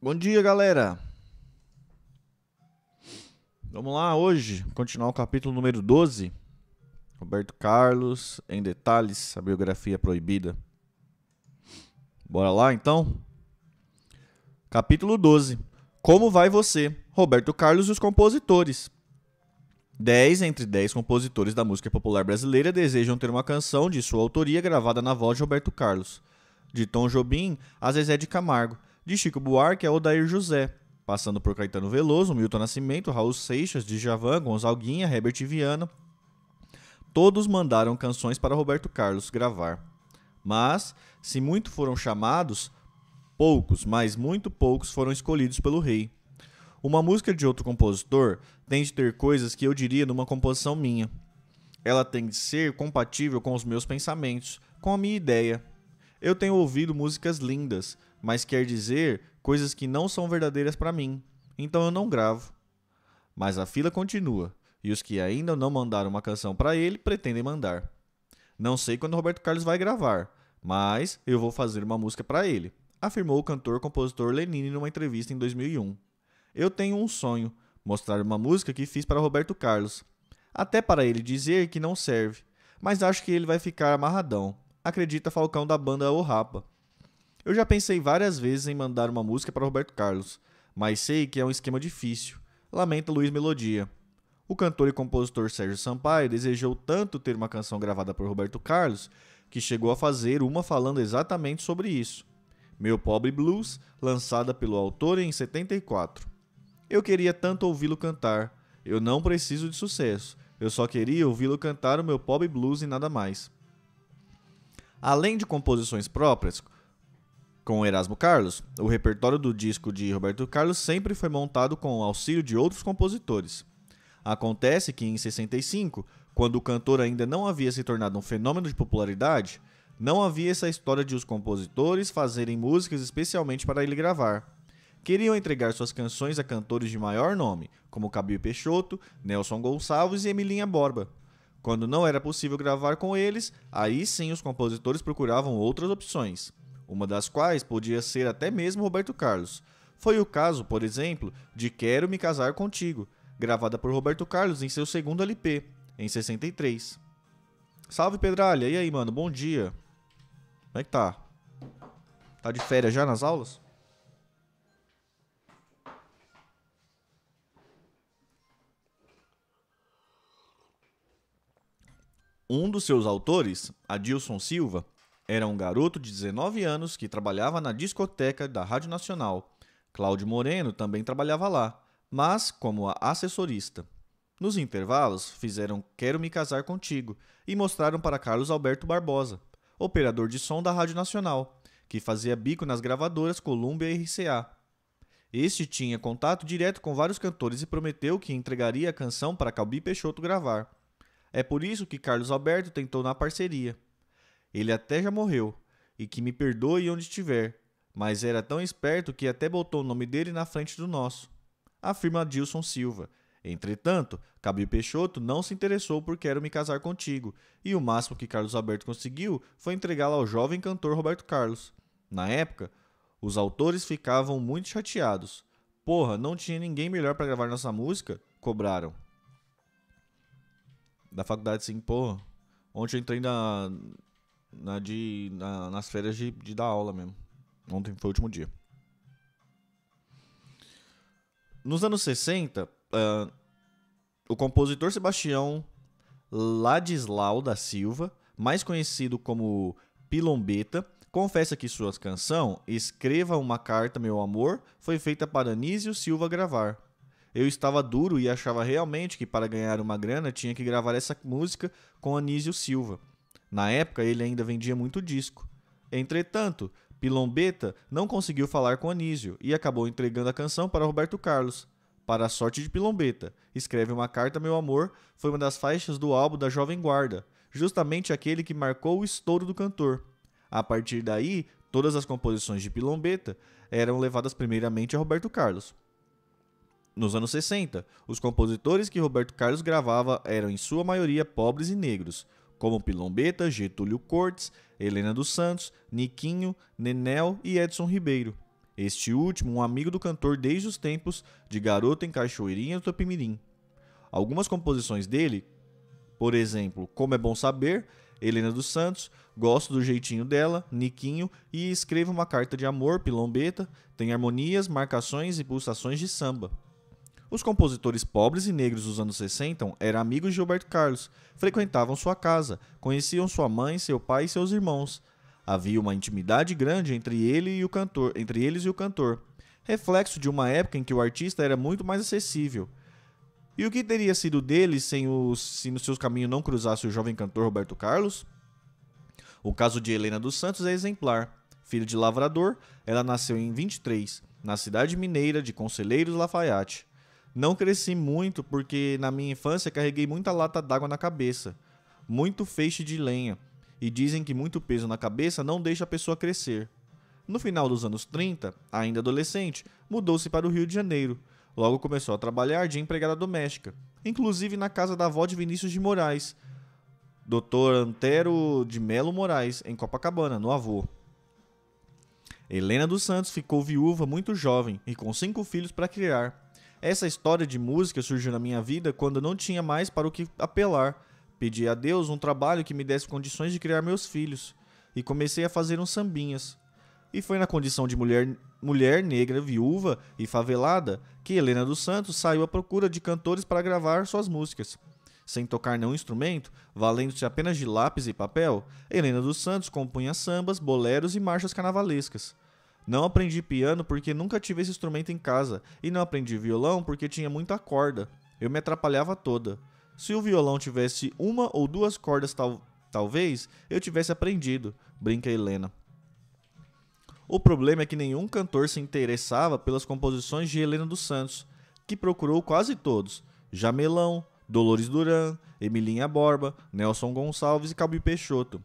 Bom dia, galera! Vamos lá hoje, continuar o capítulo número 12. Roberto Carlos, em detalhes, a biografia proibida. Bora lá, então? Capítulo 12. Como vai você? Roberto Carlos e os compositores. 10 entre 10 compositores da música popular brasileira desejam ter uma canção de sua autoria gravada na voz de Roberto Carlos. De Tom Jobim a Zezé de Camargo, de Chico Buarque a Odair José, passando por Caetano Veloso, Milton Nascimento, Raul Seixas, Djavan, Gonçalguinha, Herbert Viana. Todos mandaram canções para Roberto Carlos gravar. Mas, se muito foram chamados, poucos, mas muito poucos foram escolhidos pelo rei. Uma música de outro compositor tem de ter coisas que eu diria numa composição minha. Ela tem de ser compatível com os meus pensamentos, com a minha ideia. Eu tenho ouvido músicas lindas, mas quer dizer coisas que não são verdadeiras para mim, então eu não gravo. Mas a fila continua, e os que ainda não mandaram uma canção para ele pretendem mandar. Não sei quando Roberto Carlos vai gravar, mas eu vou fazer uma música para ele, afirmou o cantor-compositor Lenine numa entrevista em 2001. Eu tenho um sonho, mostrar uma música que fiz para Roberto Carlos. Até para ele dizer que não serve, mas acho que ele vai ficar amarradão, acredita Falcão da banda O Rapa. Eu já pensei várias vezes em mandar uma música para Roberto Carlos, mas sei que é um esquema difícil, lamenta Luiz Melodia. O cantor e compositor Sérgio Sampaio desejou tanto ter uma canção gravada por Roberto Carlos que chegou a fazer uma falando exatamente sobre isso. Meu Pobre Blues, lançada pelo autor em 74. Eu queria tanto ouvi-lo cantar. Eu não preciso de sucesso. Eu só queria ouvi-lo cantar o meu Pobre Blues e nada mais. Além de composições próprias, com Erasmo Carlos, o repertório do disco de Roberto Carlos sempre foi montado com o auxílio de outros compositores. Acontece que em 65, quando o cantor ainda não havia se tornado um fenômeno de popularidade, não havia essa história de os compositores fazerem músicas especialmente para ele gravar. Queriam entregar suas canções a cantores de maior nome, como Calbi Peixoto, Nelson Gonçalves e Emilinha Borba. Quando não era possível gravar com eles, aí sim os compositores procuravam outras opções, uma das quais podia ser até mesmo Roberto Carlos. Foi o caso, por exemplo, de Quero Me Casar Contigo, gravada por Roberto Carlos em seu segundo LP, em 63. Salve Pedralha, e aí mano, bom dia. Como é que tá? Tá de férias já nas aulas? Um dos seus autores, Adilson Silva, era um garoto de 19 anos que trabalhava na discoteca da Rádio Nacional. Cláudio Moreno também trabalhava lá, mas como assessorista. Nos intervalos, fizeram Quero Me Casar Contigo e mostraram para Carlos Alberto Barbosa, operador de som da Rádio Nacional, que fazia bico nas gravadoras Columbia e RCA. Este tinha contato direto com vários cantores e prometeu que entregaria a canção para Calbi Peixoto gravar. É por isso que Carlos Alberto tentou na parceria. Ele até já morreu, e que me perdoe onde estiver, mas era tão esperto que até botou o nome dele na frente do nosso, afirma Adilson Silva. Entretanto, Calbi Peixoto não se interessou por Quero Me Casar Contigo, e o máximo que Carlos Alberto conseguiu foi entregá-la ao jovem cantor Roberto Carlos. Na época, os autores ficavam muito chateados. Porra, não tinha ninguém melhor para gravar nossa música? Cobraram. Da faculdade, sim, porra. Ontem eu entrei nas férias de dar aula mesmo. Ontem foi o último dia. Nos anos 60, o compositor Sebastião Ladislau da Silva, mais conhecido como Pilombeta, confessa que sua canção Escreva uma Carta, Meu Amor foi feita para Anísio Silva gravar. Eu estava duro e achava realmente que para ganhar uma grana tinha que gravar essa música com Anísio Silva. Na época ele ainda vendia muito disco. Entretanto, Pilombeta não conseguiu falar com Anísio e acabou entregando a canção para Roberto Carlos. Para a sorte de Pilombeta, Escreve uma Carta, Meu Amor foi uma das faixas do álbum da Jovem Guarda, justamente aquele que marcou o estouro do cantor. A partir daí, todas as composições de Pilombeta eram levadas primeiramente a Roberto Carlos. Nos anos 60, os compositores que Roberto Carlos gravava eram em sua maioria pobres e negros, como Pilombeta, Getúlio Cortes, Helena dos Santos, Niquinho, Nenel e Edson Ribeiro. Este último, um amigo do cantor desde os tempos de Garota em Cachoeirinha do Tupimirim. Algumas composições dele, por exemplo, Como é Bom Saber, Helena dos Santos, Gosto do Jeitinho Dela, Niquinho e Escreva uma Carta de Amor, Pilombeta, tem harmonias, marcações e pulsações de samba. Os compositores pobres e negros dos anos 60 eram amigos de Roberto Carlos, frequentavam sua casa, conheciam sua mãe, seu pai e seus irmãos. Havia uma intimidade grande entre eles e o cantor, reflexo de uma época em que o artista era muito mais acessível. E o que teria sido dele se nos seus caminhos não cruzasse o jovem cantor Roberto Carlos? O caso de Helena dos Santos é exemplar. Filha de lavrador, ela nasceu em 23, na cidade mineira de Conselheiros Lafaiate. Não cresci muito porque na minha infância carreguei muita lata d'água na cabeça, muito feixe de lenha, e dizem que muito peso na cabeça não deixa a pessoa crescer. No final dos anos 30, ainda adolescente, mudou-se para o Rio de Janeiro. Logo começou a trabalhar de empregada doméstica, inclusive na casa da avó de Vinícius de Moraes, Dr. Antero de Melo Moraes, em Copacabana, no avô. Helena dos Santos ficou viúva muito jovem e com 5 filhos para criar. Essa história de música surgiu na minha vida quando não tinha mais para o que apelar. Pedi a Deus um trabalho que me desse condições de criar meus filhos e comecei a fazer uns sambinhas. E foi na condição de mulher negra, viúva e favelada que Helena dos Santos saiu à procura de cantores para gravar suas músicas. Sem tocar nenhum instrumento, valendo-se apenas de lápis e papel, Helena dos Santos compunha sambas, boleros e marchas carnavalescas. Não aprendi piano porque nunca tive esse instrumento em casa, e não aprendi violão porque tinha muita corda. Eu me atrapalhava toda. Se o violão tivesse 1 ou 2 cordas, talvez eu tivesse aprendido, brinca Helena. O problema é que nenhum cantor se interessava pelas composições de Helena dos Santos, que procurou quase todos: Jamelão, Dolores Duran, Emilinha Borba, Nelson Gonçalves e Calbi Peixoto,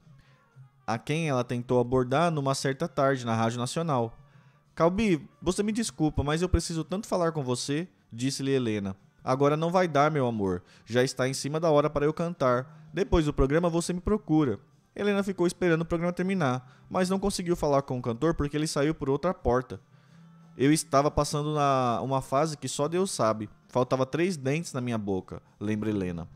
a quem ela tentou abordar numa certa tarde na Rádio Nacional. Calbi, você me desculpa, mas eu preciso tanto falar com você, disse-lhe Helena. Agora não vai dar, meu amor, já está em cima da hora para eu cantar. Depois do programa você me procura. Helena ficou esperando o programa terminar, mas não conseguiu falar com o cantor porque ele saiu por outra porta. Eu estava passando uma fase que só Deus sabe. Faltava 3 dentes na minha boca, lembra Helena.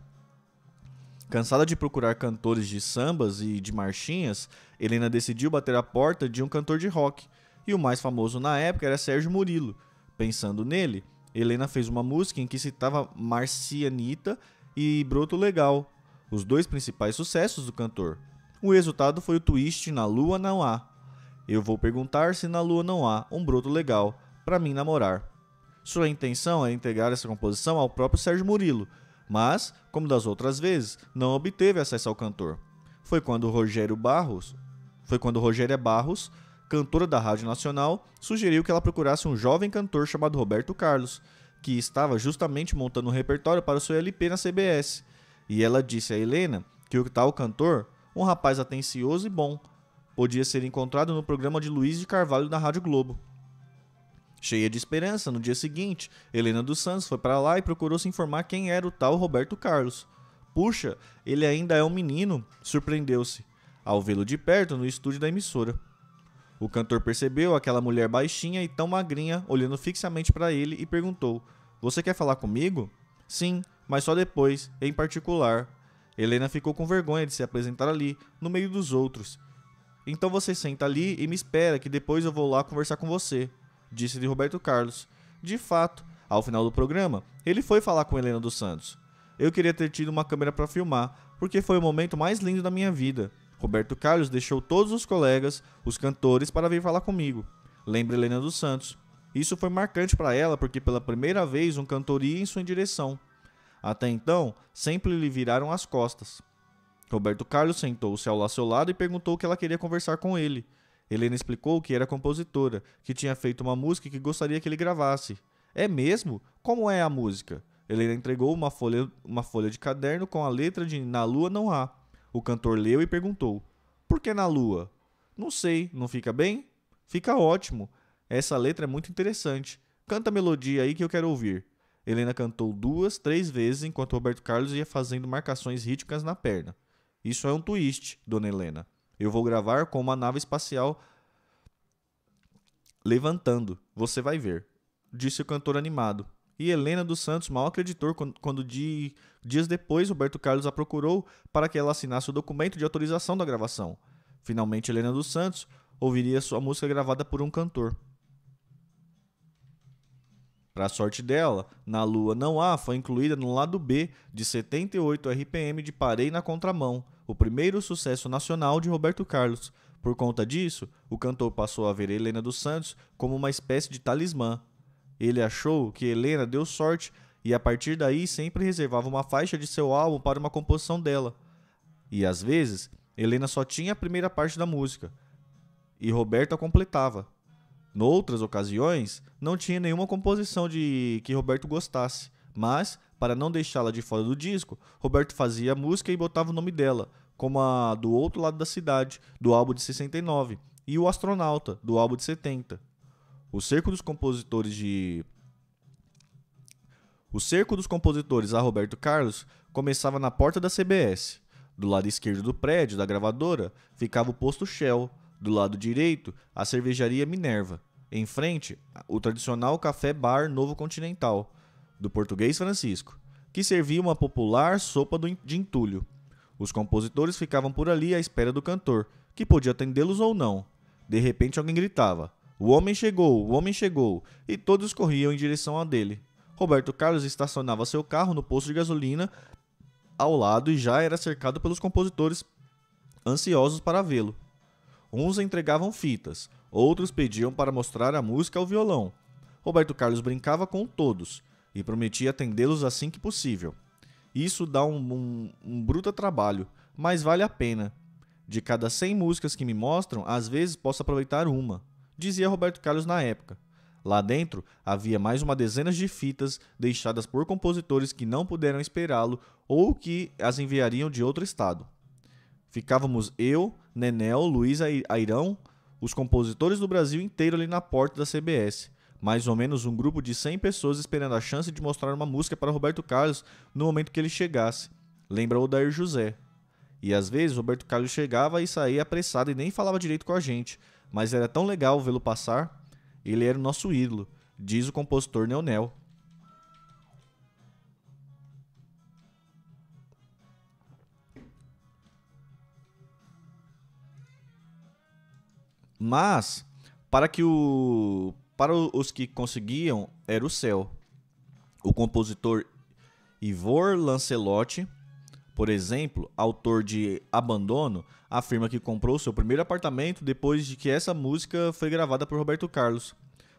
Cansada de procurar cantores de sambas e de marchinhas, Helena decidiu bater a porta de um cantor de rock, e o mais famoso na época era Sérgio Murilo. Pensando nele, Helena fez uma música em que citava Marcianita e Broto Legal, os 2 principais sucessos do cantor. O resultado foi o twist Na Lua Não Há. Eu vou perguntar se na lua não há um broto legal para mim namorar. Sua intenção é entregar essa composição ao próprio Sérgio Murilo, mas, como das outras vezes, não obteve acesso ao cantor. Foi quando Rogéria Barros, cantora da Rádio Nacional, sugeriu que ela procurasse um jovem cantor chamado Roberto Carlos, que estava justamente montando um repertório para o seu LP na CBS. E ela disse a Helena que o tal cantor, um rapaz atencioso e bom, podia ser encontrado no programa de Luiz de Carvalho da Rádio Globo. Cheia de esperança, no dia seguinte, Helena dos Santos foi para lá e procurou se informar quem era o tal Roberto Carlos. Puxa, ele ainda é um menino, surpreendeu-se, ao vê-lo de perto no estúdio da emissora. O cantor percebeu aquela mulher baixinha e tão magrinha olhando fixamente para ele e perguntou: "Você quer falar comigo?" "Sim, mas só depois, em particular." Helena ficou com vergonha de se apresentar ali, no meio dos outros. "Então você senta ali e me espera que depois eu vou lá conversar com você", disse-lhe Roberto Carlos. De fato, ao final do programa, ele foi falar com Helena dos Santos. "Eu queria ter tido uma câmera para filmar, porque foi o momento mais lindo da minha vida. Roberto Carlos deixou todos os colegas, os cantores, para vir falar comigo", lembra Helena dos Santos. Isso foi marcante para ela porque pela primeira vez um cantor ia em sua direção. Até então, sempre lhe viraram as costas. Roberto Carlos sentou-se ao seu lado e perguntou que ela queria conversar com ele. Helena explicou que era compositora, que tinha feito uma música e que gostaria que ele gravasse. "É mesmo? Como é a música?" Helena entregou uma folha de caderno com a letra de Na Lua Não Há. O cantor leu e perguntou: "Por que na lua?" "Não sei, não fica bem?" "Fica ótimo. Essa letra é muito interessante. Canta a melodia aí que eu quero ouvir." Helena cantou 2, 3 vezes enquanto Roberto Carlos ia fazendo marcações rítmicas na perna. "Isso é um twist, dona Helena. Eu vou gravar com uma nave espacial Levantando, você vai ver, disse o cantor animado. E Helena dos Santos mal acreditou quando dias depois Roberto Carlos a procurou para que ela assinasse o documento de autorização da gravação. Finalmente, Helena dos Santos ouviria sua música gravada por um cantor. Para a sorte dela, Na Lua Não Há foi incluída no lado B de 78 RPM de Parei na Contramão, o primeiro sucesso nacional de Roberto Carlos. Por conta disso, o cantor passou a ver Helena dos Santos como uma espécie de talismã. Ele achou que Helena deu sorte e a partir daí sempre reservava uma faixa de seu álbum para uma composição dela. E às vezes, Helena só tinha a primeira parte da música e Roberto a completava. Noutras ocasiões, não tinha nenhuma composição de que Roberto gostasse, mas, para não deixá-la de fora do disco, Roberto fazia a música e botava o nome dela, como a Do Outro Lado da Cidade, do álbum de 69, e O Astronauta, do álbum de 70. O cerco dos compositores a Roberto Carlos começava na porta da CBS. Do lado esquerdo do prédio da gravadora ficava o posto Shell. Do lado direito, a cervejaria Minerva. Em frente, o tradicional café bar Novo Continental, do português Francisco, que servia uma popular sopa de entulho. Os compositores ficavam por ali à espera do cantor, que podia atendê-los ou não. De repente alguém gritava: "O homem chegou! O homem chegou!" E todos corriam em direção a dele. Roberto Carlos estacionava seu carro no posto de gasolina ao lado e já era cercado pelos compositores ansiosos para vê-lo. Uns entregavam fitas, outros pediam para mostrar a música ao violão. Roberto Carlos brincava com todos e prometia atendê-los assim que possível. Isso dá um bruto trabalho, mas vale a pena. De cada 100 músicas que me mostram, às vezes posso aproveitar uma, dizia Roberto Carlos na época. Lá dentro havia mais uma dezena de fitas deixadas por compositores que não puderam esperá-lo ou que as enviariam de outro estado. Ficávamos eu, Nenel, Luiz Airão, os compositores do Brasil inteiro ali na porta da CBS. Mais ou menos um grupo de 100 pessoas esperando a chance de mostrar uma música para Roberto Carlos no momento que ele chegasse. Lembra Odair José. E às vezes Roberto Carlos chegava e saía apressado e nem falava direito com a gente, mas era tão legal vê-lo passar. Ele era o nosso ídolo, diz o compositor Neonel. Mas, para os que conseguiam, era o céu. O compositor Ivor Lancelotti, por exemplo, autor de Abandono, afirma que comprou seu primeiro apartamento depois de que essa música foi gravada por Roberto Carlos.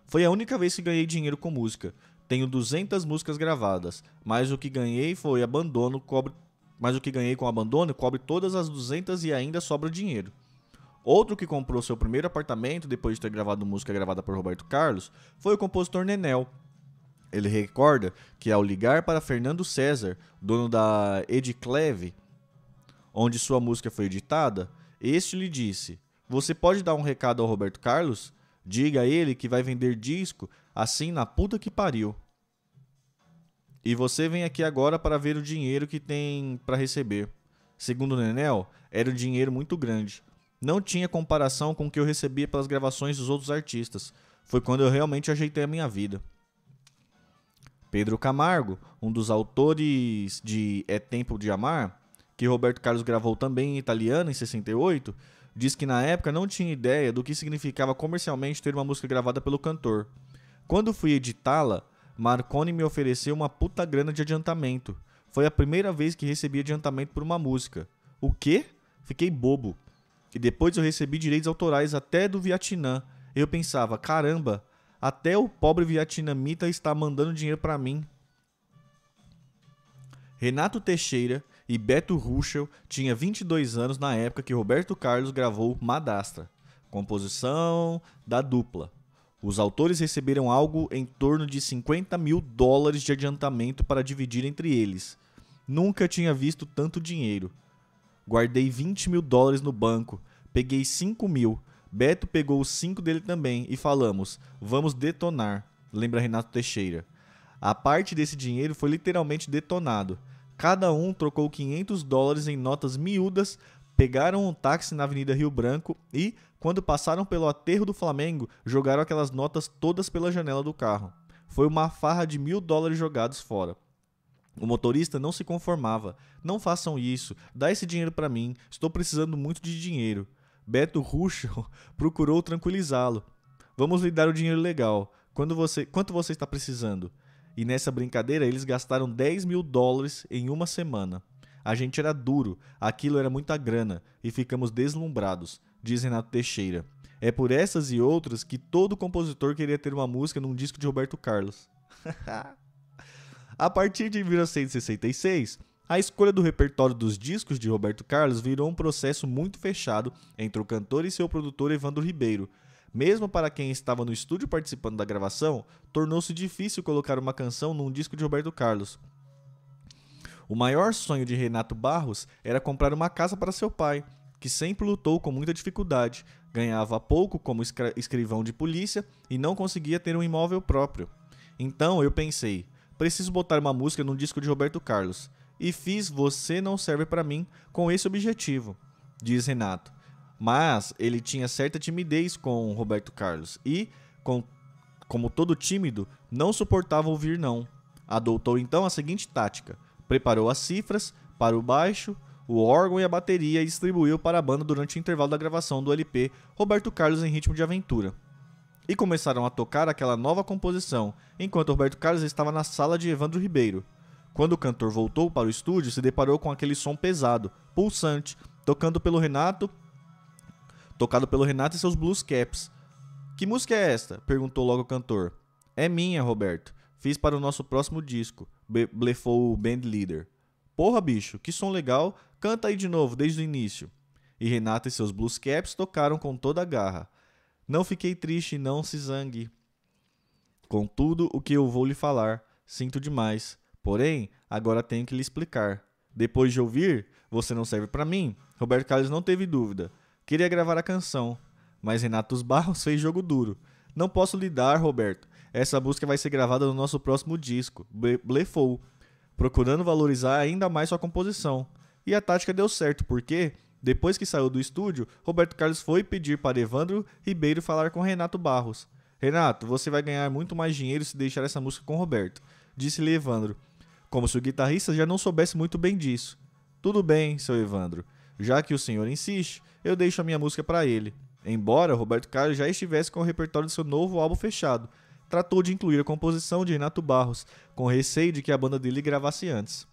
Foi a única vez que ganhei dinheiro com música. Tenho 200 músicas gravadas, mas o que ganhei com Abandono cobre todas as 200 e ainda sobra dinheiro. Outro que comprou seu primeiro apartamento depois de ter gravado música gravada por Roberto Carlos foi o compositor Nenel. Ele recorda que ao ligar para Fernando César, dono da Edicleve, onde sua música foi editada, este lhe disse: "Você pode dar um recado ao Roberto Carlos? Diga a ele que vai vender disco assim na puta que pariu. E você vem aqui agora para ver o dinheiro que tem para receber." Segundo Nenel, era um dinheiro muito grande. Não tinha comparação com o que eu recebia pelas gravações dos outros artistas. Foi quando eu realmente ajeitei a minha vida. Pedro Camargo, um dos autores de É Tempo de Amar, que Roberto Carlos gravou também em italiano em 68, diz que na época não tinha ideia do que significava comercialmente ter uma música gravada pelo cantor. Quando fui editá-la, Marconi me ofereceu uma puta grana de adiantamento. Foi a primeira vez que recebi adiantamento por uma música. O quê? Fiquei bobo. E depois eu recebi direitos autorais até do Vietnã. Eu pensava, caramba, até o pobre vietnamita está mandando dinheiro para mim. Renato Teixeira e Beto Ruschel tinham 22 anos na época que Roberto Carlos gravou Madastra, composição da dupla. Os autores receberam algo em torno de $50 mil de adiantamento para dividir entre eles. Nunca tinha visto tanto dinheiro. Guardei $20 mil no banco, peguei 5 mil, Beto pegou os 5 dele também e falamos, vamos detonar, lembra Renato Teixeira. A parte desse dinheiro foi literalmente detonado. Cada um trocou $500 em notas miúdas Pegaram um táxi na Avenida Rio Branco e, quando passaram pelo aterro do Flamengo, jogaram aquelas notas todas pela janela do carro. Foi uma farra de $1.000 jogados fora. O motorista não se conformava. Não façam isso. Dá esse dinheiro para mim. Estou precisando muito de dinheiro. Beto Ruschel procurou tranquilizá-lo. Vamos lhe dar o dinheiro legal. Quanto você está precisando? E nessa brincadeira eles gastaram $10.000 em uma semana. A gente era duro, aquilo era muita grana e ficamos deslumbrados, diz Renato Teixeira. É por essas e outras que todo compositor queria ter uma música num disco de Roberto Carlos. A partir de 1966, a escolha do repertório dos discos de Roberto Carlos virou um processo muito fechado entre o cantor e seu produtor Evandro Ribeiro. Mesmo para quem estava no estúdio participando da gravação, tornou-se difícil colocar uma canção num disco de Roberto Carlos. O maior sonho de Renato Barros era comprar uma casa para seu pai, que sempre lutou com muita dificuldade, ganhava pouco como escrivão de polícia e não conseguia ter um imóvel próprio. Então eu pensei, preciso botar uma música num disco de Roberto Carlos, e fiz Você Não Serve Pra Mim com esse objetivo, diz Renato. Mas ele tinha certa timidez com Roberto Carlos e, como todo tímido, não suportava ouvir não. Adotou então a seguinte tática. Preparou as cifras para o baixo, o órgão e a bateria e distribuiu para a banda durante o intervalo da gravação do LP Roberto Carlos em Ritmo de Aventura. E começaram a tocar aquela nova composição, enquanto Roberto Carlos estava na sala de Evandro Ribeiro. Quando o cantor voltou para o estúdio, se deparou com aquele som pesado, pulsante, tocado pelo Renato e seus blues caps. Que música é esta? Perguntou logo o cantor. É minha, Roberto. Fiz para o nosso próximo disco, blefou o band leader. Porra, bicho, que som legal, canta aí de novo, desde o início. E Renato e seus blues caps tocaram com toda a garra. Não fiquei triste, não se zangue. Contudo, o que eu vou lhe falar, sinto demais. Porém, agora tenho que lhe explicar. Depois de ouvir Você Não Serve Pra Mim, Roberto Carlos não teve dúvida. Queria gravar a canção, mas Renato Barros fez jogo duro. Não posso lhe dar, Roberto. Essa música vai ser gravada no nosso próximo disco, blefou, procurando valorizar ainda mais sua composição. E a tática deu certo, porque, depois que saiu do estúdio, Roberto Carlos foi pedir para Evandro Ribeiro falar com Renato Barros. Renato, você vai ganhar muito mais dinheiro se deixar essa música com Roberto, disse-lhe Evandro, como se o guitarrista já não soubesse muito bem disso. Tudo bem, seu Evandro. Já que o senhor insiste, eu deixo a minha música para ele. Embora Roberto Carlos já estivesse com o repertório de seu novo álbum fechado, tratou de incluir a composição de Renato Barros, com receio de que a banda dele gravasse antes.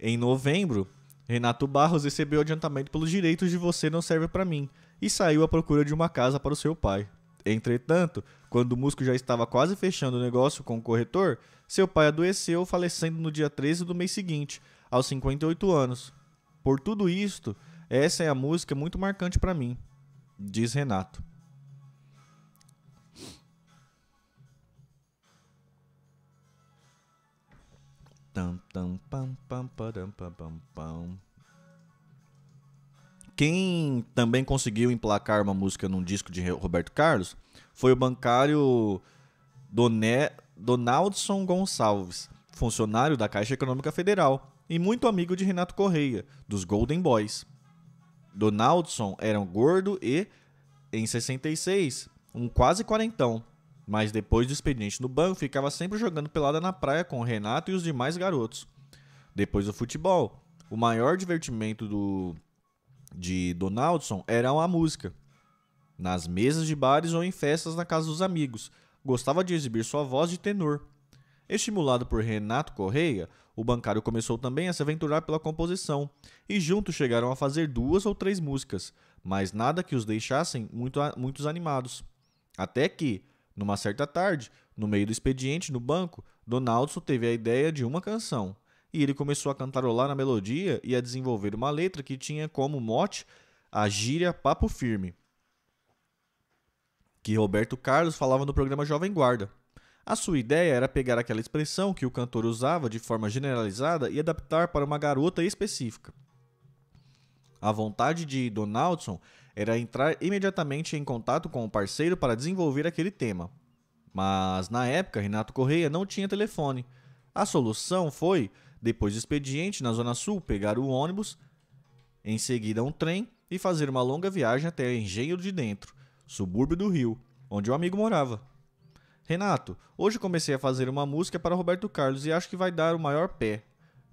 Em novembro, Renato Barros recebeu adiantamento pelos direitos de Você Não Serve Pra Mim e saiu à procura de uma casa para o seu pai. Entretanto, quando o músico já estava quase fechando o negócio com o corretor, seu pai adoeceu, falecendo no dia 13 do mês seguinte, aos 58 anos. Por tudo isto, essa é a música muito marcante para mim, diz Renato. Quem também conseguiu emplacar uma música num disco de Roberto Carlos foi o bancário Donaldson Gonçalves, funcionário da Caixa Econômica Federal e muito amigo de Renato Correia, dos Golden Boys. Donaldson era um gordo e, em 66, um quase quarentão, mas depois do expediente no banco ficava sempre jogando pelada na praia com Renato e os demais garotos. Depois do futebol, o maior divertimento de Donaldson era a música. Nas mesas de bares ou em festas na casa dos amigos, gostava de exibir sua voz de tenor. Estimulado por Renato Correia, o bancário começou também a se aventurar pela composição, e juntos chegaram a fazer 2 ou 3 músicas, mas nada que os deixassem muito animados. Até que, numa certa tarde, no meio do expediente no banco, Donaldson teve a ideia de uma canção, e ele começou a cantarolar na melodia e a desenvolver uma letra que tinha como mote a gíria papo firme, que Roberto Carlos falava no programa Jovem Guarda. A sua ideia era pegar aquela expressão que o cantor usava de forma generalizada e adaptar para uma garota específica. A vontade de Donaldson era entrar imediatamente em contato com o parceiro para desenvolver aquele tema. Mas, na época, Renato Correia não tinha telefone. A solução foi Depois do expediente, na Zona Sul, pegar o ônibus, em seguida um trem e fazer uma longa viagem até Engenho de Dentro, subúrbio do Rio, onde o amigo morava. Renato, hoje comecei a fazer uma música para Roberto Carlos e acho que vai dar o maior pé,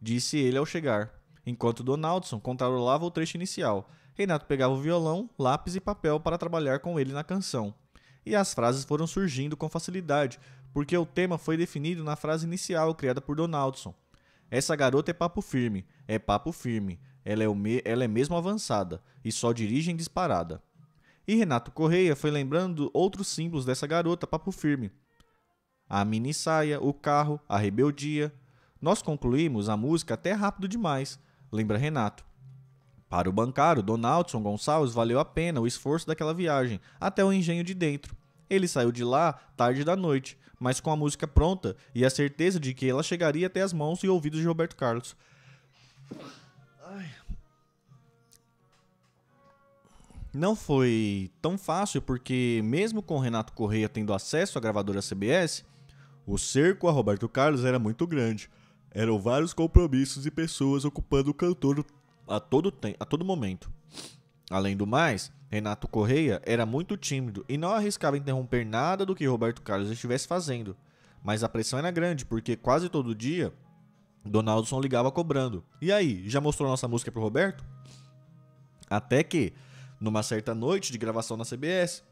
disse ele ao chegar, enquanto Donaldson controlava o trecho inicial. Renato pegava o violão, lápis e papel para trabalhar com ele na canção. E as frases foram surgindo com facilidade, porque o tema foi definido na frase inicial criada por Donaldson. Essa garota é papo firme, ela é mesmo avançada, e só dirige em disparada. E Renato Correia foi lembrando outros símbolos dessa garota papo firme. A mini saia, o carro, a rebeldia. Nós concluímos a música até rápido demais, lembra Renato. Para o bancário, Donaldson Gonçalves valeu a pena o esforço daquela viagem, até o Engenho de Dentro. Ele saiu de lá tarde da noite, mas com a música pronta e a certeza de que ela chegaria até as mãos e ouvidos de Roberto Carlos. Não foi tão fácil porque, mesmo com Renato Correia tendo acesso à gravadora CBS, o cerco a Roberto Carlos era muito grande. Eram vários compromissos e pessoas ocupando o cantor a todo momento. Além do mais, Renato Correia era muito tímido e não arriscava interromper nada do que Roberto Carlos estivesse fazendo. Mas a pressão era grande porque quase todo dia Donaldson ligava cobrando. E aí, já mostrou nossa música pro Roberto? Até que, numa certa noite de gravação na CBS,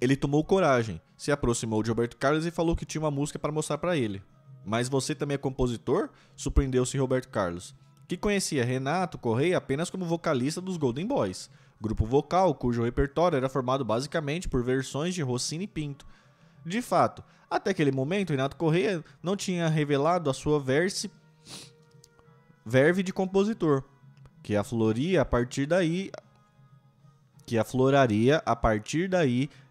ele tomou coragem, se aproximou de Roberto Carlos e falou que tinha uma música para mostrar para ele. Mas você também é compositor? Surpreendeu-se Roberto Carlos, que conhecia Renato Correia apenas como vocalista dos Golden Boys, grupo vocal cujo repertório era formado basicamente por versões de Rossini e Pinto. De fato, até aquele momento, Renato Correia não tinha revelado a sua verve de compositor, que afloraria a partir daí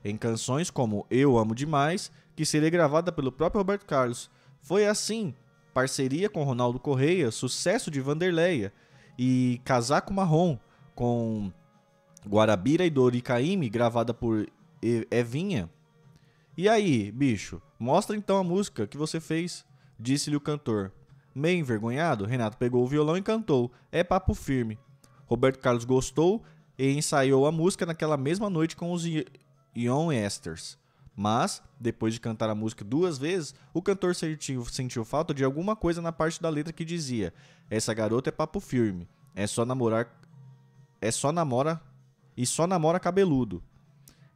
em canções como Eu Amo Demais, que seria gravada pelo próprio Roberto Carlos. Foi assim, parceria com Ronaldo Correia, sucesso de Vanderleia e Casaco Marrom com Guarabira e Dori Caymmi, gravada por Evinha. E aí, bicho, mostra então a música que você fez, disse-lhe o cantor. Meio envergonhado, Renato pegou o violão e cantou É Papo Firme. Roberto Carlos gostou e ensaiou a música naquela mesma noite com os Young Esters. Mas, depois de cantar a música 2 vezes, o cantor sentiu falta de alguma coisa na parte da letra que dizia Essa garota é papo firme, só namora cabeludo.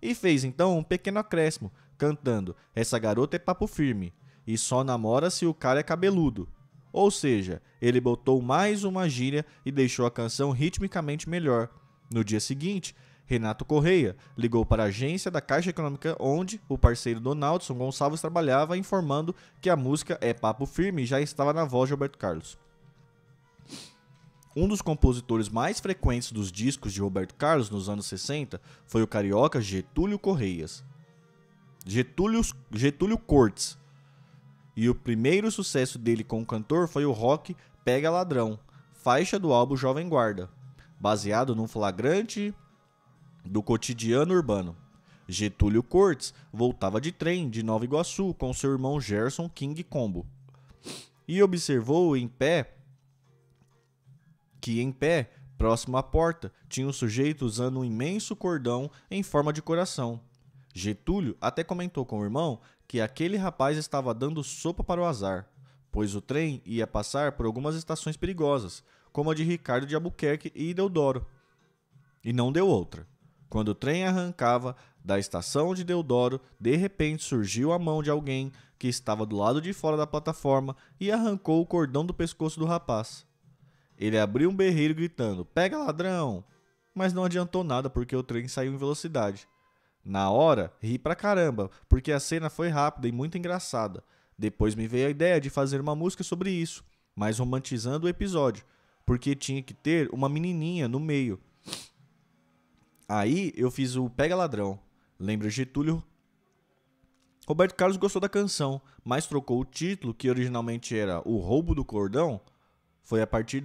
E fez então um pequeno acréscimo, cantando Essa garota é papo firme, e só namora se o cara é cabeludo. Ou seja, ele botou mais uma gíria e deixou a canção ritmicamente melhor. No dia seguinte, Renato Correia ligou para a agência da Caixa Econômica onde o parceiro Donaldson Gonçalves trabalhava, informando que a música É Papo Firme e já estava na voz de Roberto Carlos. Um dos compositores mais frequentes dos discos de Roberto Carlos nos anos 60 foi o carioca Getúlio Cortes. E o primeiro sucesso dele com o cantor foi o rock Pega Ladrão, faixa do álbum Jovem Guarda, baseado num flagrante do cotidiano urbano. Getúlio Cortes voltava de trem de Nova Iguaçu com seu irmão Gerson King Combo e observou em pé, próximo à porta, tinha um sujeito usando um imenso cordão em forma de coração. Getúlio até comentou com o irmão que aquele rapaz estava dando sopa para o azar, pois o trem ia passar por algumas estações perigosas, como a de Ricardo de Albuquerque e Deodoro. E não deu outra. Quando o trem arrancava da estação de Deodoro, de repente surgiu a mão de alguém que estava do lado de fora da plataforma e arrancou o cordão do pescoço do rapaz. Ele abriu um berreiro gritando, Pega ladrão! Mas não adiantou nada porque o trem saiu em velocidade. Na hora, ri pra caramba, porque a cena foi rápida e muito engraçada. Depois me veio a ideia de fazer uma música sobre isso, mas romantizando o episódio, porque tinha que ter uma menininha no meio. Aí eu fiz o Pega Ladrão. Lembra Getúlio? Roberto Carlos gostou da canção, mas trocou o título, que originalmente era O Roubo do Cordão. Foi a partir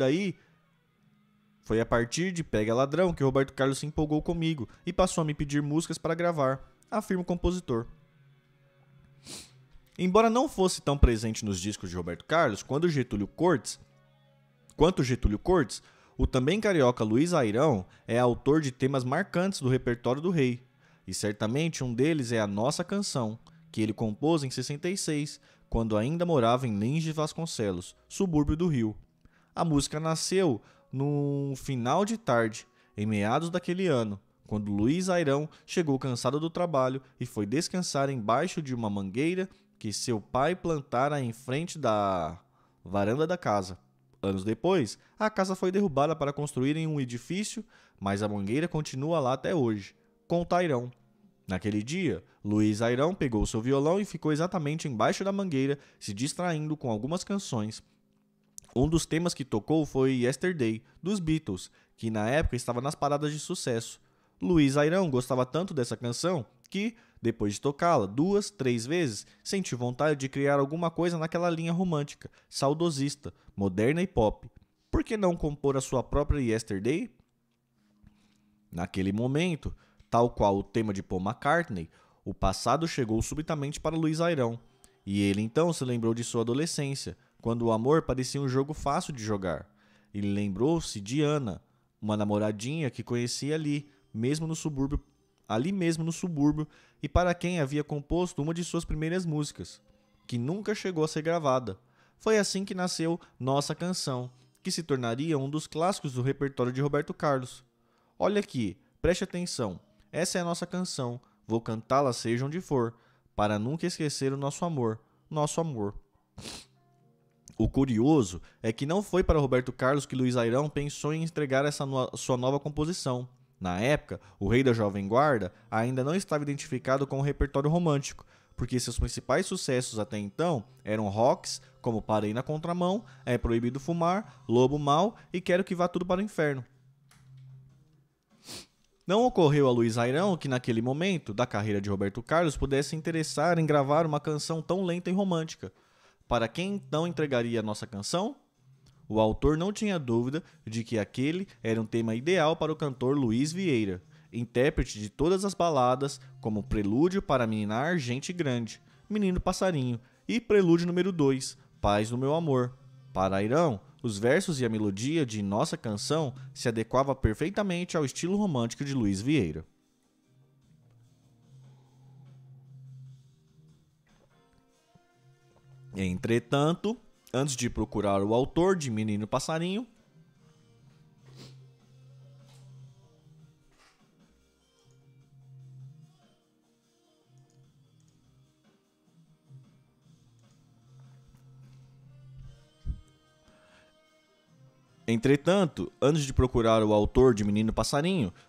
de Pega Ladrão que Roberto Carlos se empolgou comigo e passou a me pedir músicas para gravar, afirma o compositor. Embora não fosse tão presente nos discos de Roberto Carlos quanto Getúlio Cortes, o também carioca Luiz Airão é autor de temas marcantes do repertório do rei, e certamente um deles é a Nossa Canção, que ele compôs em 66, quando ainda morava em Lins de Vasconcelos, subúrbio do Rio. A música nasceu no final de tarde, em meados daquele ano, quando Luiz Airão chegou cansado do trabalho e foi descansar embaixo de uma mangueira que seu pai plantara em frente da varanda da casa. Anos depois, a casa foi derrubada para construírem um edifício, mas a mangueira continua lá até hoje, conta Airão. Naquele dia, Luiz Airão pegou seu violão e ficou exatamente embaixo da mangueira, se distraindo com algumas canções. Um dos temas que tocou foi Yesterday, dos Beatles, que na época estava nas paradas de sucesso. Luiz Airão gostava tanto dessa canção que, depois de tocá-la 2, 3 vezes, sentiu vontade de criar alguma coisa naquela linha romântica, saudosista, moderna e pop. Por que não compor a sua própria Yesterday? Naquele momento, tal qual o tema de Paul McCartney, o passado chegou subitamente para Luiz Airão, e ele então se lembrou de sua adolescência, quando o amor parecia um jogo fácil de jogar. Ele lembrou-se de Ana, uma namoradinha que conhecia ali mesmo no subúrbio, e para quem havia composto uma de suas primeiras músicas, que nunca chegou a ser gravada. Foi assim que nasceu Nossa Canção, que se tornaria um dos clássicos do repertório de Roberto Carlos. Olha aqui, preste atenção, essa é a nossa canção, vou cantá-la seja onde for, para nunca esquecer o nosso amor, nosso amor. O curioso é que não foi para Roberto Carlos que Luiz Airão pensou em entregar essa sua nova composição. Na época, o rei da Jovem Guarda ainda não estava identificado com o repertório romântico, porque seus principais sucessos até então eram rocks como Parei na Contramão, É Proibido Fumar, Lobo Mau e Quero que Vá Tudo para o Inferno. Não ocorreu a Luiz Airão que naquele momento da carreira de Roberto Carlos pudesse interessar em gravar uma canção tão lenta e romântica. Para quem então entregaria a Nossa Canção? O autor não tinha dúvida de que aquele era um tema ideal para o cantor Luiz Vieira, intérprete de todas as baladas, como Prelúdio para Ninar Gente Grande, Menino Passarinho, e Prelúdio número 2, Paz do Meu Amor. Para Airão, os versos e a melodia de Nossa Canção se adequavam perfeitamente ao estilo romântico de Luiz Vieira. Entretanto, antes de procurar o autor de Menino Passarinho,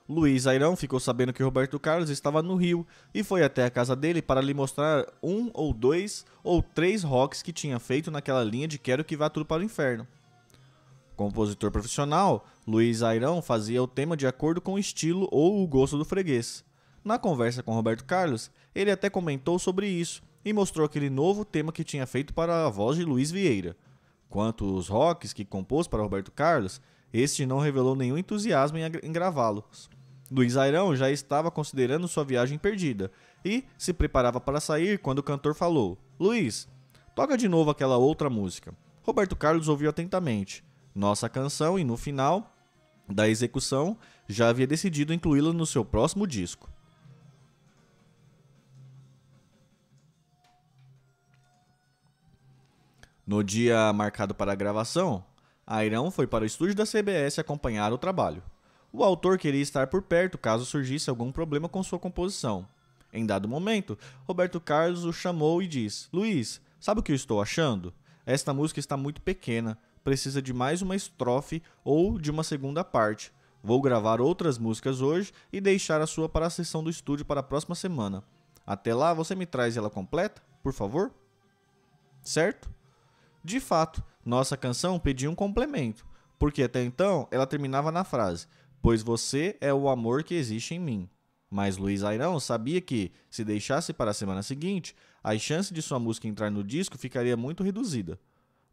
Luiz Airão ficou sabendo que Roberto Carlos estava no Rio e foi até a casa dele para lhe mostrar 1 ou 2 ou 3 rocks que tinha feito naquela linha de Quero que Vá Tudo para o Inferno. Compositor profissional, Luiz Airão fazia o tema de acordo com o estilo ou o gosto do freguês. Na conversa com Roberto Carlos, ele até comentou sobre isso e mostrou aquele novo tema que tinha feito para a voz de Luiz Vieira. Quanto aos rocks que compôs para Roberto Carlos, este não revelou nenhum entusiasmo em gravá-los. Luiz Airão já estava considerando sua viagem perdida e se preparava para sair quando o cantor falou: "Luiz, toca de novo aquela outra música." Roberto Carlos ouviu atentamente Nossa Canção e no final da execução já havia decidido incluí-la no seu próximo disco. No dia marcado para a gravação, Airão foi para o estúdio da CBS acompanhar o trabalho. O autor queria estar por perto caso surgisse algum problema com sua composição. Em dado momento, Roberto Carlos o chamou e disse: "Luiz, sabe o que eu estou achando? Esta música está muito pequena, precisa de mais uma estrofe ou de uma segunda parte. Vou gravar outras músicas hoje e deixar a sua para a sessão do estúdio para a próxima semana. Até lá, você me traz ela completa, por favor?" Certo? De fato, Nossa Canção pedia um complemento, porque até então ela terminava na frase: "Pois você é o amor que existe em mim." Mas Luiz Airão sabia que, se deixasse para a semana seguinte, a chance de sua música entrar no disco ficaria muito reduzida.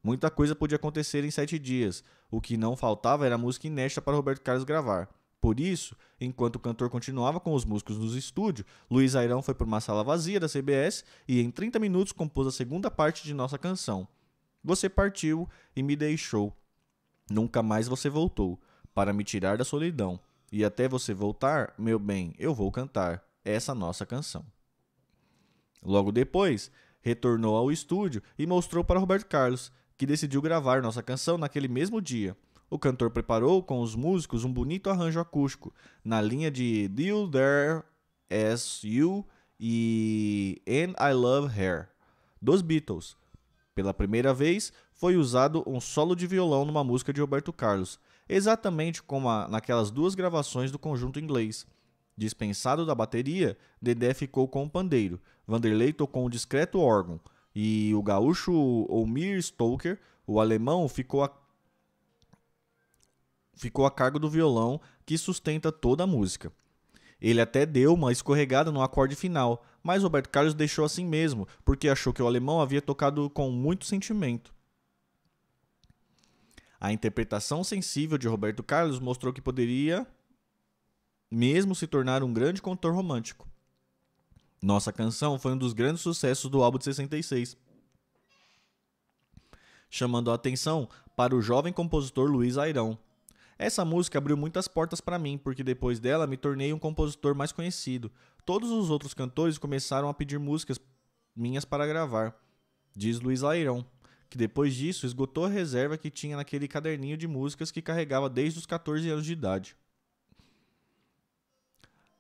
Muita coisa podia acontecer em 7 dias, o que não faltava era música inédita para Roberto Carlos gravar. Por isso, enquanto o cantor continuava com os músicos nos estúdios, Luiz Airão foi para uma sala vazia da CBS e em 30 minutos compôs a segunda parte de nossa canção. Você partiu e me deixou. Nunca mais você voltou, para me tirar da solidão. E até você voltar, meu bem, eu vou cantar essa nossa canção. Logo depois, retornou ao estúdio e mostrou para Roberto Carlos, que decidiu gravar nossa canção naquele mesmo dia. O cantor preparou com os músicos um bonito arranjo acústico, na linha de Still There As You e And I Love Her, dos Beatles. Pela primeira vez, foi usado um solo de violão numa música de Roberto Carlos, exatamente como naquelas duas gravações do conjunto inglês. Dispensado da bateria, Dedé ficou com o pandeiro, Vanderlei tocou um discreto órgão, e o gaúcho Omir Stoker, o alemão, ficou a cargo do violão, que sustenta toda a música. Ele até deu uma escorregada no acorde final, mas Roberto Carlos deixou assim mesmo, porque achou que o alemão havia tocado com muito sentimento. A interpretação sensível de Roberto Carlos mostrou que poderia mesmo se tornar um grande cantor romântico. Nossa canção foi um dos grandes sucessos do álbum de 66, chamando a atenção para o jovem compositor Luiz Airão. Essa música abriu muitas portas para mim, porque depois dela me tornei um compositor mais conhecido. Todos os outros cantores começaram a pedir músicas minhas para gravar, diz Luiz Airão, que depois disso esgotou a reserva que tinha naquele caderninho de músicas que carregava desde os 14 anos de idade.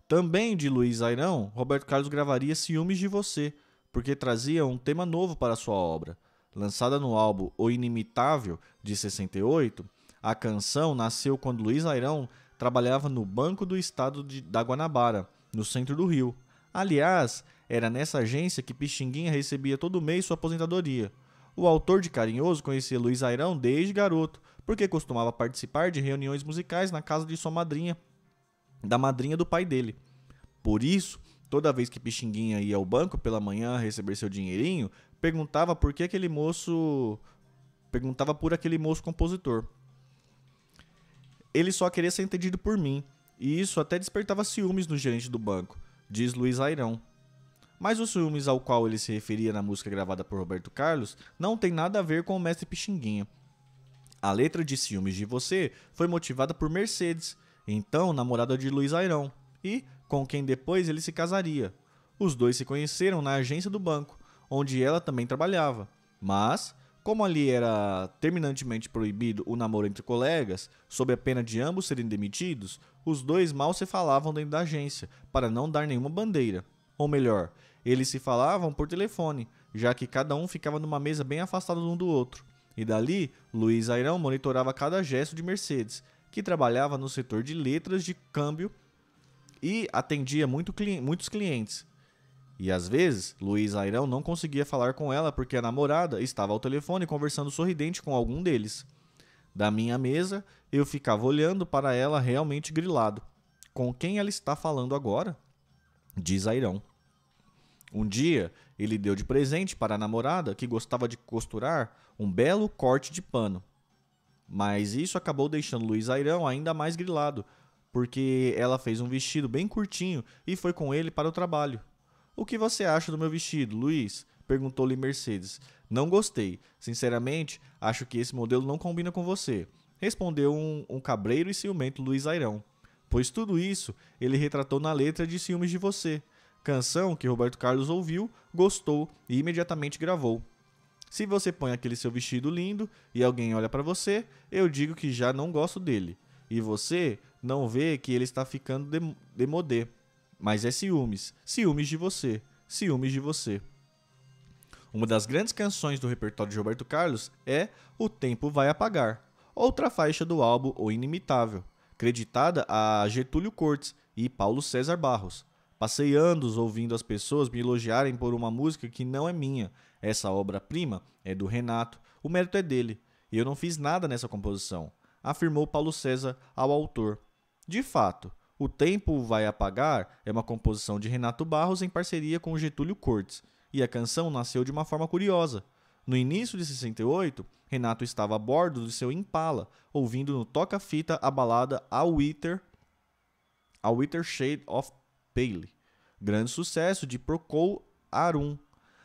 Também de Luiz Airão, Roberto Carlos gravaria Ciúmes de Você, porque trazia um tema novo para sua obra. Lançada no álbum O Inimitável, de 68, a canção nasceu quando Luiz Airão trabalhava no Banco do Estado da Guanabara, no centro do Rio. Aliás, era nessa agência que Pixinguinha recebia todo mês sua aposentadoria. O autor de Carinhoso conhecia Luiz Airão desde garoto, porque costumava participar de reuniões musicais na casa de sua madrinha, da madrinha do pai dele. Por isso, toda vez que Pixinguinha ia ao banco pela manhã receber seu dinheirinho, perguntava por aquele moço compositor. Ele só queria ser entendido por mim, e isso até despertava ciúmes no gerente do banco, diz Luiz Airão. Mas os ciúmes ao qual ele se referia na música gravada por Roberto Carlos não tem nada a ver com o mestre Pixinguinha. A letra de Ciúmes de Você foi motivada por Mercedes, então namorada de Luiz Airão, e com quem depois ele se casaria. Os dois se conheceram na agência do banco, onde ela também trabalhava, mas como ali era terminantemente proibido o namoro entre colegas, sob a pena de ambos serem demitidos, os dois mal se falavam dentro da agência, para não dar nenhuma bandeira. Ou melhor, eles se falavam por telefone, já que cada um ficava numa mesa bem afastada um do outro. E dali, Luiz Airão monitorava cada gesto de Mercedes, que trabalhava no setor de letras de câmbio e atendia muitos clientes. E às vezes, Luiz Airão não conseguia falar com ela porque a namorada estava ao telefone conversando sorridente com algum deles. Da minha mesa, eu ficava olhando para ela realmente grilado. Com quem ela está falando agora? Diz Airão. Um dia, ele deu de presente para a namorada, que gostava de costurar, um belo corte de pano. Mas isso acabou deixando Luiz Airão ainda mais grilado, porque ela fez um vestido bem curtinho e foi com ele para o trabalho. O que você acha do meu vestido, Luiz? Perguntou-lhe Mercedes. Não gostei. Sinceramente, acho que esse modelo não combina com você. Respondeu um cabreiro e ciumento Luiz Airão. Pois tudo isso ele retratou na letra de Ciúmes de Você, canção que Roberto Carlos ouviu, gostou e imediatamente gravou. Se você põe aquele seu vestido lindo e alguém olha para você, eu digo que já não gosto dele. E você não vê que ele está ficando demodé. Mas é ciúmes, ciúmes de você, ciúmes de você. Uma das grandes canções do repertório de Roberto Carlos é O Tempo Vai Apagar, outra faixa do álbum O Inimitável, creditada a Getúlio Cortes e Paulo César Barros. Passei anos ouvindo as pessoas me elogiarem por uma música que não é minha. Essa obra-prima é do Renato, o mérito é dele, e eu não fiz nada nessa composição, afirmou Paulo César ao autor. De fato, O Tempo Vai Apagar é uma composição de Renato Barros em parceria com Getúlio Cortes, e a canção nasceu de uma forma curiosa. No início de 68, Renato estava a bordo de seu Impala, ouvindo no toca-fita a balada A Winter A Whiter Shade of Pale, grande sucesso de Procol Harum.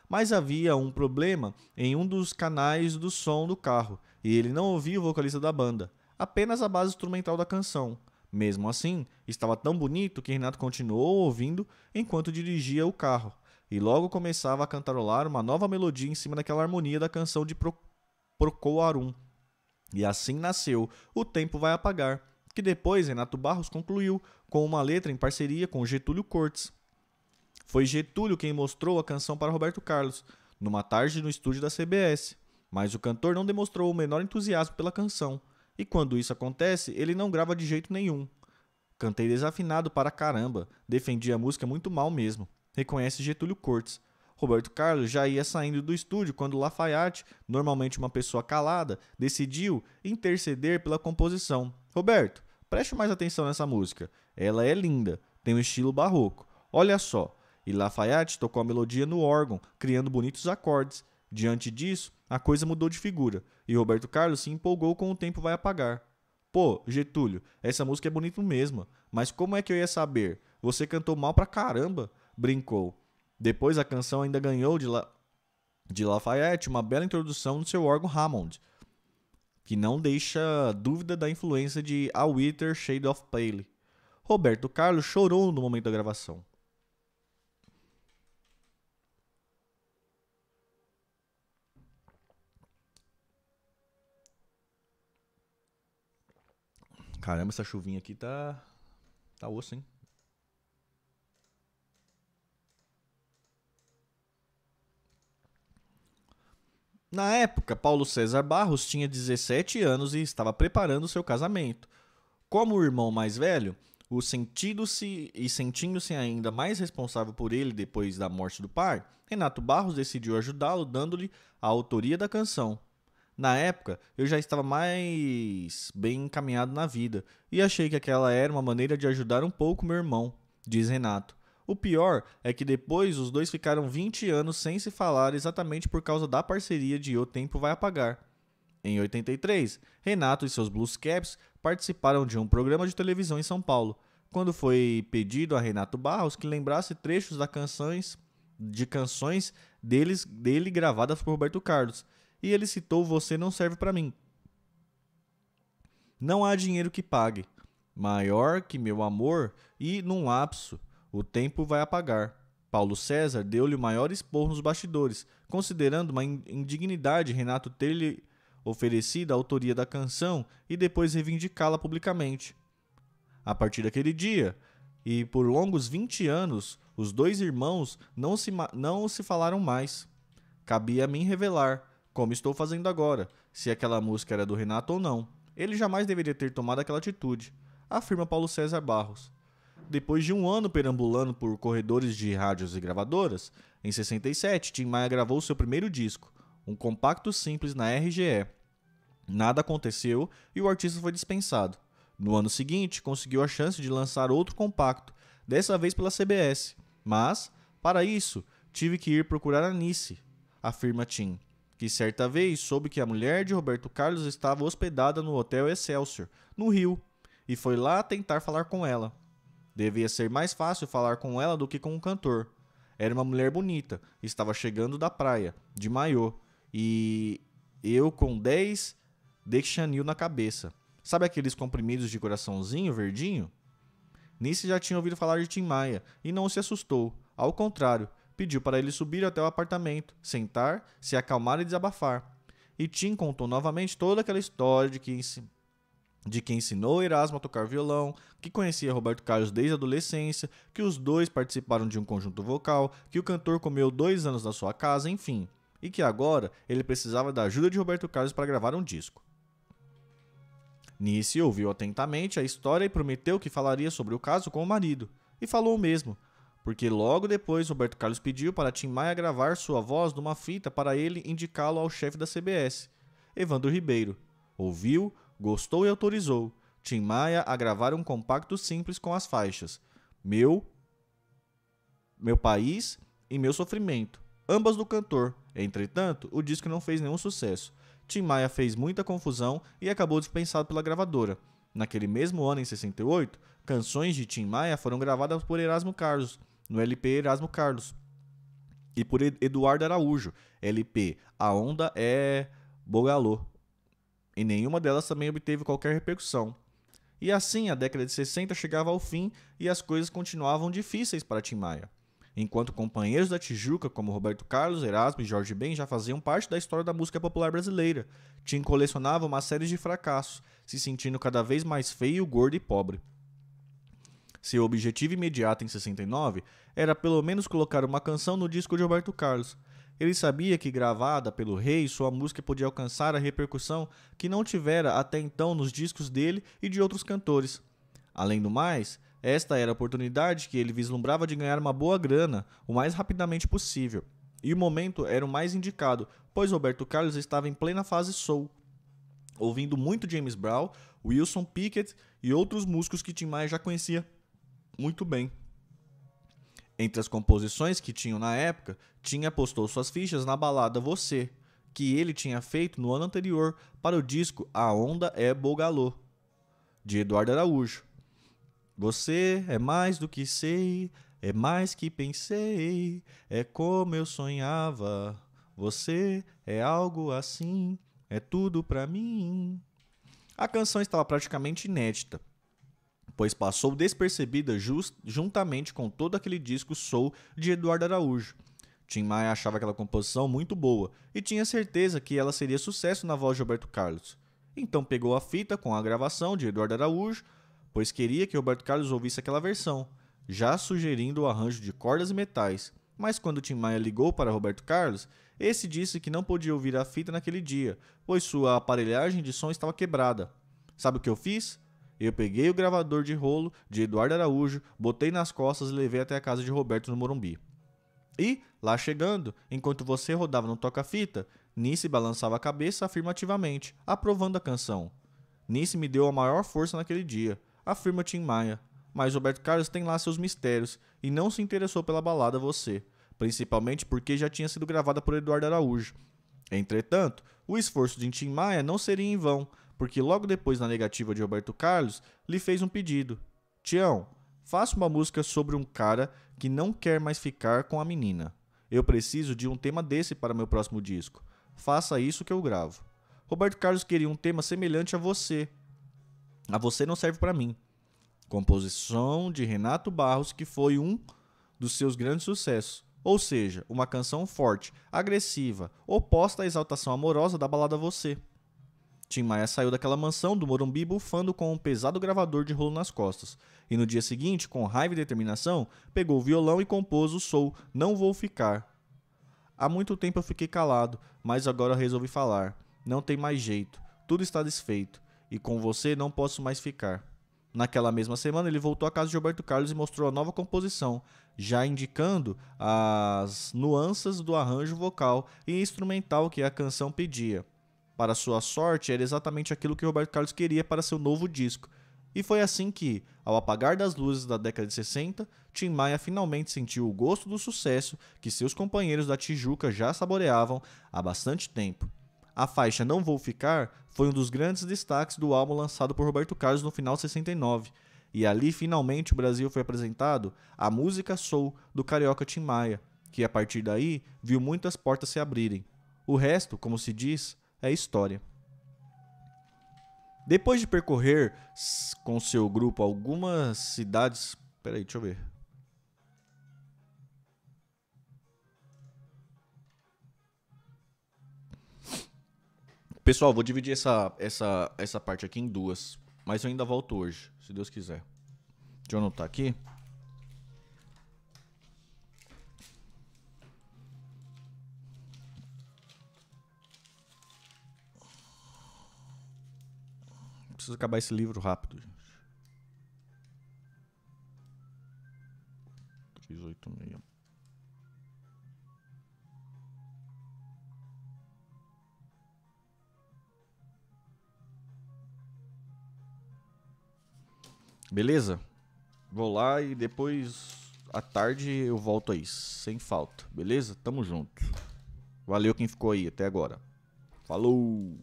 Mas havia um problema em um dos canais do som do carro, e ele não ouvia o vocalista da banda, apenas a base instrumental da canção. Mesmo assim, estava tão bonito que Renato continuou ouvindo enquanto dirigia o carro, e logo começava a cantarolar uma nova melodia em cima daquela harmonia da canção de Procol Harum. E assim nasceu O Tempo Vai Apagar, que depois Renato Barros concluiu com uma letra em parceria com Getúlio Cortes. Foi Getúlio quem mostrou a canção para Roberto Carlos, numa tarde no estúdio da CBS, mas o cantor não demonstrou o menor entusiasmo pela canção, e quando isso acontece, ele não grava de jeito nenhum. Cantei desafinado para caramba, defendi a música muito mal mesmo, reconhece Getúlio Cortes. Roberto Carlos já ia saindo do estúdio quando Lafayette, normalmente uma pessoa calada, decidiu interceder pela composição. Roberto, preste mais atenção nessa música. Ela é linda, tem um estilo barroco. Olha só. E Lafayette tocou a melodia no órgão, criando bonitos acordes. Diante disso, a coisa mudou de figura, e Roberto Carlos se empolgou com O Tempo Vai Apagar. Pô, Getúlio, essa música é bonita mesmo, mas como é que eu ia saber? Você cantou mal pra caramba, brincou. Depois a canção ainda ganhou de Lafayette uma bela introdução no seu órgão Hammond, que não deixa dúvida da influência de A Whiter Shade of Pale. Roberto Carlos chorou no momento da gravação. Caramba, essa chuvinha aqui tá osso, hein? Na época, Paulo César Barros tinha 17 anos e estava preparando seu casamento. Como o irmão mais velho, sentindo-se ainda mais responsável por ele depois da morte do pai, Renato Barros decidiu ajudá-lo dando-lhe a autoria da canção. Na época, eu já estava mais bem encaminhado na vida e achei que aquela era uma maneira de ajudar um pouco meu irmão, diz Renato. O pior é que depois os dois ficaram 20 anos sem se falar exatamente por causa da parceria de O Tempo Vai Apagar. Em 83, Renato e seus Blues Caps participaram de um programa de televisão em São Paulo, quando foi pedido a Renato Barros que lembrasse trechos de canções dele gravadas por Roberto Carlos, e ele citou Você Não Serve Pra Mim. Não há dinheiro que pague, maior que meu amor, e num lapso, O Tempo Vai Apagar. Paulo César deu-lhe o maior esporro nos bastidores, considerando uma indignidade Renato ter-lhe oferecido a autoria da canção e depois reivindicá-la publicamente. A partir daquele dia, e por longos 20 anos, os dois irmãos não se falaram mais. Cabia a mim revelar, como estou fazendo agora, se aquela música era do Renato ou não. Ele jamais deveria ter tomado aquela atitude, afirma Paulo César Barros. Depois de um ano perambulando por corredores de rádios e gravadoras, em 67, Tim Maia gravou seu primeiro disco, um compacto simples na RGE. Nada aconteceu e o artista foi dispensado. No ano seguinte, conseguiu a chance de lançar outro compacto, dessa vez pela CBS. Mas, para isso, tive que ir procurar a Nice, afirma Tim, que certa vez soube que a mulher de Roberto Carlos estava hospedada no Hotel Excelsior, no Rio, e foi lá tentar falar com ela. Devia ser mais fácil falar com ela do que com o cantor. Era uma mulher bonita, estava chegando da praia, de maiô, e eu com 10 Dexanil na cabeça. Sabe aqueles comprimidos de coraçãozinho verdinho? Nice já tinha ouvido falar de Tim Maia e não se assustou. Ao contrário, pediu para ele subir até o apartamento, sentar, se acalmar e desabafar. E Tim contou novamente toda aquela história de que ensinou Erasmo a tocar violão, que conhecia Roberto Carlos desde a adolescência, que os dois participaram de um conjunto vocal, que o cantor comeu 2 anos na sua casa, enfim, e que agora ele precisava da ajuda de Roberto Carlos para gravar um disco. Nice ouviu atentamente a história e prometeu que falaria sobre o caso com o marido, e falou o mesmo, porque logo depois Roberto Carlos pediu para Tim Maia gravar sua voz numa fita para ele indicá-lo ao chefe da CBS, Evandro Ribeiro. Ouviu, gostou e autorizou Tim Maia a gravar um compacto simples com as faixas Meu País e Meu Sofrimento, ambas do cantor. Entretanto, o disco não fez nenhum sucesso. Tim Maia fez muita confusão e acabou dispensado pela gravadora. Naquele mesmo ano, em 68, canções de Tim Maia foram gravadas por Erasmo Carlos, no LP Erasmo Carlos, e por Eduardo Araújo, LP A Onda é Bogalô. E nenhuma delas também obteve qualquer repercussão. E assim, a década de 60 chegava ao fim e as coisas continuavam difíceis para Tim Maia. Enquanto companheiros da Tijuca, como Roberto Carlos, Erasmo e Jorge Ben, já faziam parte da história da música popular brasileira, Tim colecionava uma série de fracassos, se sentindo cada vez mais feio, gordo e pobre. Seu objetivo imediato em 69 era pelo menos colocar uma canção no disco de Roberto Carlos. Ele sabia que, gravada pelo rei, sua música podia alcançar a repercussão que não tivera até então nos discos dele e de outros cantores. Além do mais, esta era a oportunidade que ele vislumbrava de ganhar uma boa grana o mais rapidamente possível. E o momento era o mais indicado, pois Roberto Carlos estava em plena fase soul, ouvindo muito James Brown, Wilson Pickett e outros músicos que Tim Maia já conhecia muito bem. Entre as composições que tinham na época, Tim apostou suas fichas na balada Você, que ele tinha feito no ano anterior para o disco A Onda é Bogalô, de Eduardo Araújo. Você é mais do que sei, é mais que pensei, é como eu sonhava. Você é algo assim, é tudo pra mim. A canção estava praticamente inédita, pois passou despercebida juntamente com todo aquele disco soul de Eduardo Araújo. Tim Maia achava aquela composição muito boa e tinha certeza que ela seria sucesso na voz de Roberto Carlos. Então pegou a fita com a gravação de Eduardo Araújo, pois queria que Roberto Carlos ouvisse aquela versão, já sugerindo o arranjo de cordas e metais. Mas quando Tim Maia ligou para Roberto Carlos, esse disse que não podia ouvir a fita naquele dia, pois sua aparelhagem de som estava quebrada. Sabe o que eu fiz? Eu peguei o gravador de rolo de Eduardo Araújo, botei nas costas e levei até a casa de Roberto no Morumbi. E, lá chegando, enquanto você rodava no toca-fita, Nice balançava a cabeça afirmativamente, aprovando a canção. Nice me deu a maior força naquele dia, afirma Tim Maia. Mas Roberto Carlos tem lá seus mistérios e não se interessou pela balada Você, principalmente porque já tinha sido gravada por Eduardo Araújo. Entretanto, o esforço de Tim Maia não seria em vão, porque logo depois da negativa de Roberto Carlos, lhe fez um pedido. Tião, faça uma música sobre um cara que não quer mais ficar com a menina. Eu preciso de um tema desse para meu próximo disco. Faça isso que eu gravo. Roberto Carlos queria um tema semelhante a Você. A Você Não Serve Pra Mim. Composição de Renato Barros, que foi um dos seus grandes sucessos. Ou seja, uma canção forte, agressiva, oposta à exaltação amorosa da balada Você. Tim Maia saiu daquela mansão do Morumbi bufando com um pesado gravador de rolo nas costas. E no dia seguinte, com raiva e determinação, pegou o violão e compôs o soul Não Vou Ficar. Há muito tempo eu fiquei calado, mas agora resolvi falar. Não tem mais jeito, tudo está desfeito, e com você não posso mais ficar. Naquela mesma semana, ele voltou à casa de Roberto Carlos e mostrou a nova composição, já indicando as nuances do arranjo vocal e instrumental que a canção pedia. Para sua sorte, era exatamente aquilo que Roberto Carlos queria para seu novo disco. E foi assim que, ao apagar das luzes da década de 60, Tim Maia finalmente sentiu o gosto do sucesso que seus companheiros da Tijuca já saboreavam há bastante tempo. A faixa Não Vou Ficar foi um dos grandes destaques do álbum lançado por Roberto Carlos no final de 69. E ali, finalmente, o Brasil foi apresentado à música soul do carioca Tim Maia, que a partir daí viu muitas portas se abrirem. O resto, como se diz, é história. Depois de percorrer com seu grupo algumas cidades... Peraí, deixa eu ver. Pessoal, vou dividir essa parte aqui em duas, mas eu ainda volto hoje, se Deus quiser. Deixa eu anotar aqui. Preciso acabar esse livro rápido, gente. 386. Beleza? Vou lá e depois à tarde eu volto aí, sem falta. Beleza? Tamo junto. Valeu quem ficou aí até agora. Falou!